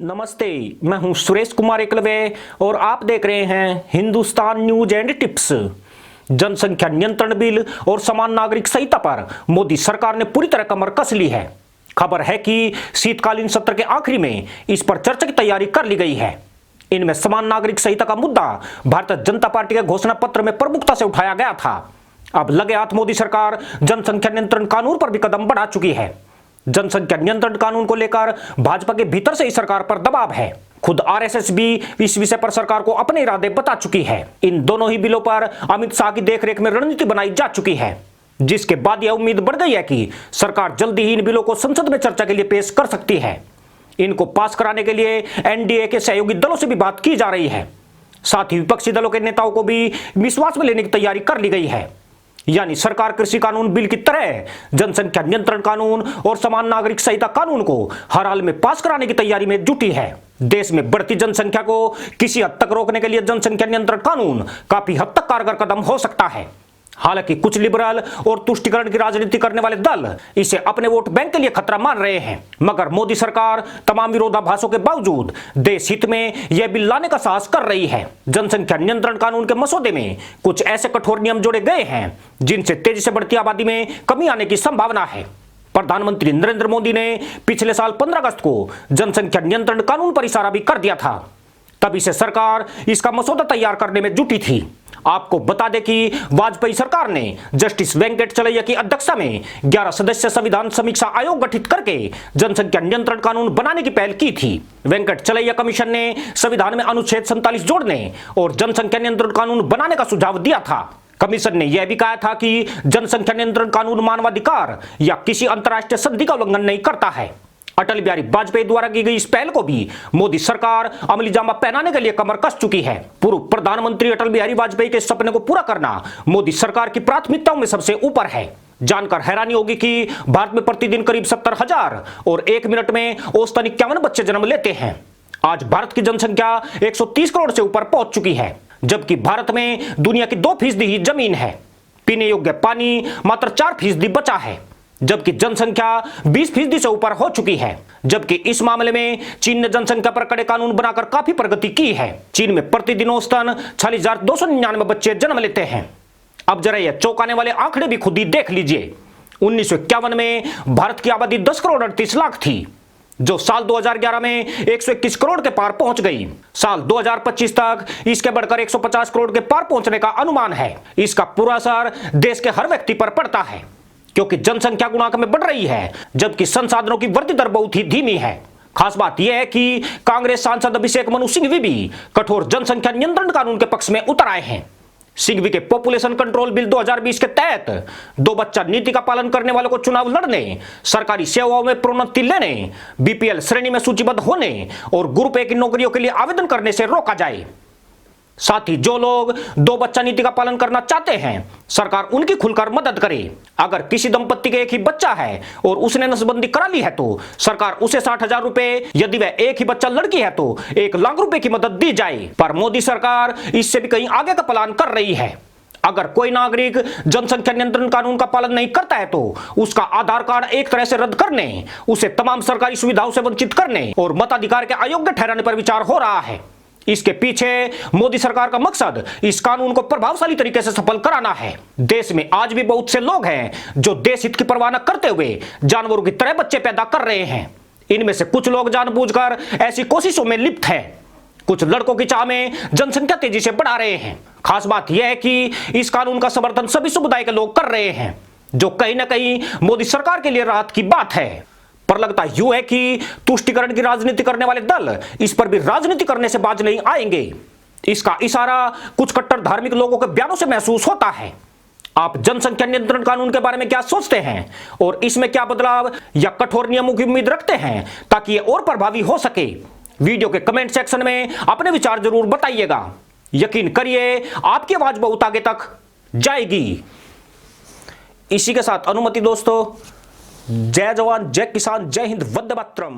नमस्ते, मैं हूं सुरेश कुमार एकलवे और आप देख रहे हैं हिंदुस्तान न्यूज एंड टिप्स। जनसंख्या नियंत्रण बिल और समान नागरिक संहिता पर मोदी सरकार ने पूरी तरह कमर कस ली है। खबर है कि शीतकालीन सत्र के आखिरी में इस पर चर्चा की तैयारी कर ली गई है। इनमें समान नागरिक संहिता का मुद्दा भारतीय जनता पार्टी के घोषणा पत्र में प्रमुखता से उठाया गया था। अब लगे हाथ मोदी सरकार जनसंख्या नियंत्रण कानून पर भी कदम बढ़ा चुकी है। जनसंख्या नियंत्रण कानून को लेकर भाजपा के भीतर से ही सरकार पर दबाव है। खुद आरएसएस भी इस विषय पर सरकार को अपने इरादे बता चुकी है। इन दोनों ही बिलों पर अमित शाह की देखरेख में रणनीति बनाई जा चुकी है, जिसके बाद यह उम्मीद बढ़ गई है कि सरकार जल्दी ही इन बिलों को संसद में चर्चा के लिए पेश कर सकती है। इनको पास कराने के लिए एनडीए के सहयोगी दलों से भी बात की जा रही है। साथ ही विपक्षी दलों के नेताओं को भी विश्वास में लेने की तैयारी कर ली गई है। यानी सरकार कृषि कानून बिल की तरह जनसंख्या नियंत्रण कानून और समान नागरिक संहिता कानून को हर हाल में पास कराने की तैयारी में जुटी है। देश में बढ़ती जनसंख्या को किसी हद तक रोकने के लिए जनसंख्या नियंत्रण कानून काफी हद तक कारगर कदम हो सकता है। हालांकि कुछ लिबरल और तुष्टीकरण की राजनीति करने वाले दल इसे अपने वोट बैंक के लिए खतरा मान रहे हैं, मगर मोदी सरकार तमाम विरोधाभासों के बावजूद देश हित में यह बिल लाने का साहस कर रही है। जनसंख्या नियंत्रण कानून के मसौदे में कुछ ऐसे कठोर नियम जोड़े गए हैं जिनसे तेजी से बढ़ती आबादी में कमी आने की संभावना है। प्रधानमंत्री नरेंद्र मोदी ने पिछले साल 15 अगस्त को जनसंख्या नियंत्रण कानून पर इशारा भी कर दिया था। तभी से सरकार इसका मसौदा तैयार करने में जुटी थी। आपको बता दें कि वाजपेयी सरकार ने जस्टिस वेंकटचलैया की अध्यक्षता में 11 सदस्य संविधान समीक्षा आयोग गठित करके जनसंख्या नियंत्रण कानून बनाने की पहल की थी। वेंकटचलैया कमीशन ने संविधान में अनुच्छेद 47 जोड़ने और जनसंख्या नियंत्रण कानून बनाने का सुझाव दिया था। कमीशन ने यह भी कहा था कि जनसंख्या नियंत्रण कानून मानवाधिकार या किसी अंतर्राष्ट्रीय संधि का उल्लंघन नहीं करता है। अटल बिहारी वाजपेयी द्वारा की गई इस पहल को भी मोदी सरकार अमली जामा पहनाने के लिए कमर कस चुकी है। पूर्व प्रधानमंत्री अटल बिहारी वाजपेयी के सपने को पूरा करना मोदी सरकार की प्राथमिकताओं में सबसे ऊपर है। जानकर हैरानी होगी कि भारत में प्रतिदिन करीब 70,000 और 1 मिनट में औसतन 51 बच्चे जन्म लेते हैं। आज भारत की जनसंख्या 130 करोड़ से ऊपर पहुंच चुकी है, जबकि भारत में दुनिया की 2% ही जमीन है। पीने योग्य पानी मात्र 4% बचा है, जबकि जनसंख्या 20% से ऊपर हो चुकी है। जबकि इस मामले में चीन ने जनसंख्या पर कड़े कानून बनाकर काफी प्रगति की है। चीन में प्रतिदिन औसतन 46,299 बच्चे जन्म लेते हैं। अब जरा यह चौंकाने वाले आंकड़े भी खुद ही देख लीजिए। 1951 में भारत की आबादी 10 करोड़ 38 लाख थी, जो साल 2011 में 121 करोड़ के पार पहुंच गई। साल 2025 तक इसके बढ़कर 150 करोड़ के पार पहुंचने का अनुमान है। इसका पूरा असर देश के हर व्यक्ति पर पड़ता है, क्योंकि जनसंख्या गुणांक में बढ़ रही है, जबकि संसाधनों की वृद्धि दर बहुत ही धीमी है। खास बात यह है कि कांग्रेस सांसद अभिषेक मनु सिंघवी भी कठोर जनसंख्या नियंत्रण कानून के पक्ष में उतर आए हैं। सिंघवी के पॉपुलेशन कंट्रोल बिल 2020 के तहत 2 बच्चा नीति का पालन करने वालों को चुनाव लड़ने, सरकारी सेवाओं में प्रोन्नति लेने, बीपीएल श्रेणी में सूचीबद्ध होने और ग्रुप ए की नौकरियों के लिए आवेदन करने से रोका जाए। साथ ही जो लोग 2 बच्चा नीति का पालन करना चाहते हैं, सरकार उनकी खुलकर मदद करे। अगर किसी दंपत्ति के एक ही बच्चा है और उसने नसबंदी करा ली है तो सरकार उसे 60,000 रुपए, यदि वह एक ही बच्चा लड़की है तो 1 लाख रुपए की मदद दी जाए। पर मोदी सरकार इससे भी कहीं आगे का प्लान कर रही है। अगर कोई नागरिक जनसंख्या नियंत्रण कानून का पालन नहीं करता है तो उसका आधार कार्ड एक तरह से रद्द करने, उसे तमाम सरकारी सुविधाओं से वंचित करने और मताधिकार के अयोग्य ठहराने पर विचार हो रहा है। इसके पीछे मोदी सरकार का मकसद इस कानून को प्रभावशाली तरीके से सफल कराना है। देश में आज भी बहुत से लोग हैं जो देश हित की परवाह न करते हुए जानवरों की तरह बच्चे पैदा कर रहे हैं। इनमें से कुछ लोग जानबूझकर ऐसी कोशिशों में लिप्त हैं। कुछ लड़कों की चाह में जनसंख्या तेजी से बढ़ा रहे हैं। खास बात यह है कि इस कानून का समर्थन सभी समुदाय के लोग कर रहे हैं, जो कहीं ना कहीं मोदी सरकार के लिए राहत की बात है। पर लगता यूं है कि तुष्टीकरण की राजनीति करने वाले दल इस पर भी राजनीति करने से बाज नहीं आएंगे। इसका इशारा कुछ कट्टर धार्मिक लोगों के बयानों से महसूस होता है। आप जनसंख्या नियंत्रण कानून के बारे में क्या सोचते हैं और इसमें क्या बदलाव या कठोर नियमों की उम्मीद रखते हैं ताकि ये और प्रभावी हो सके? वीडियो के कमेंट सेक्शन में अपने विचार जरूर बताइएगा। यकीन करिए आपकी आवाज बहुत आगे तक जाएगी। इसी के साथ अनुमति दोस्तों। जय जवान, जय किसान, जय हिंद, वंदे मातरम।